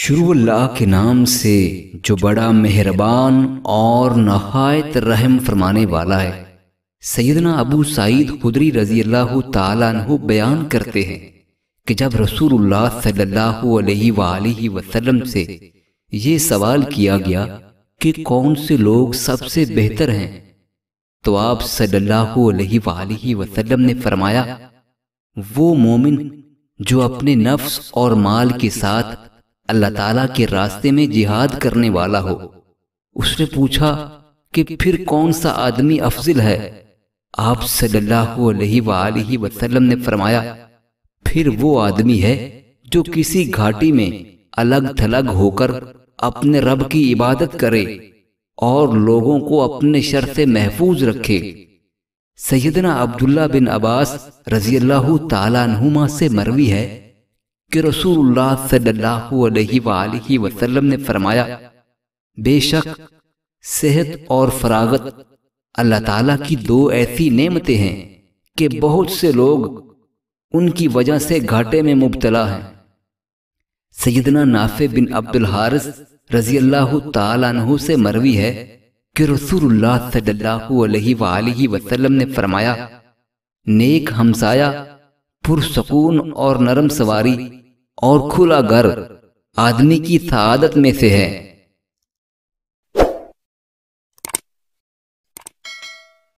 شروع اللہ کے نام سے جو بڑا مہربان اور نہایت رحم فرمانے والا ہے۔ سیدنا ابو سعید خدری رضی اللہ تعالیٰ عنہ بیان کرتے ہیں کہ جب رسول اللہ صلی اللہ علیہ وآلہ وسلم سے یہ سوال کیا گیا کہ کون سے لوگ سب سے بہتر ہیں، تو آپ صلی اللہ علیہ وآلہ وسلم نے فرمایا، وہ مومن جو اپنے نفس اور مال کے ساتھ اللہ تعالیٰ کے راستے میں جہاد کرنے والا ہو۔ اس نے پوچھا کہ پھر کون سا آدمی افضل ہے؟ آپ صلی اللہ علیہ وآلہ وسلم نے فرمایا، پھر وہ آدمی ہے جو کسی گھاٹی میں الگ تھلگ ہو کر اپنے رب کی عبادت کرے اور لوگوں کو اپنے شر سے محفوظ رکھے۔ سیدنا عبداللہ بن عباس رضی اللہ تعالیٰ عنہما سے مروی ہے کہ رسول اللہ صلی اللہ علیہ وآلہ وسلم نے فرمایا، بے شک صحت اور فراغت اللہ تعالیٰ کی دو ایسی نعمتیں ہیں کہ بہت سے لوگ ان کی وجہ سے گھاٹے میں مبتلا ہیں۔ سیدنا نافع بن عبد الحارث رضی اللہ تعالیٰ عنہ سے مروی ہے کہ رسول اللہ صلی اللہ علیہ وآلہ وسلم نے فرمایا، نیک ہمسایہ، پرسکون اور نرم سواری اور کھلا گھر آدمی کی سعادت میں سے ہے۔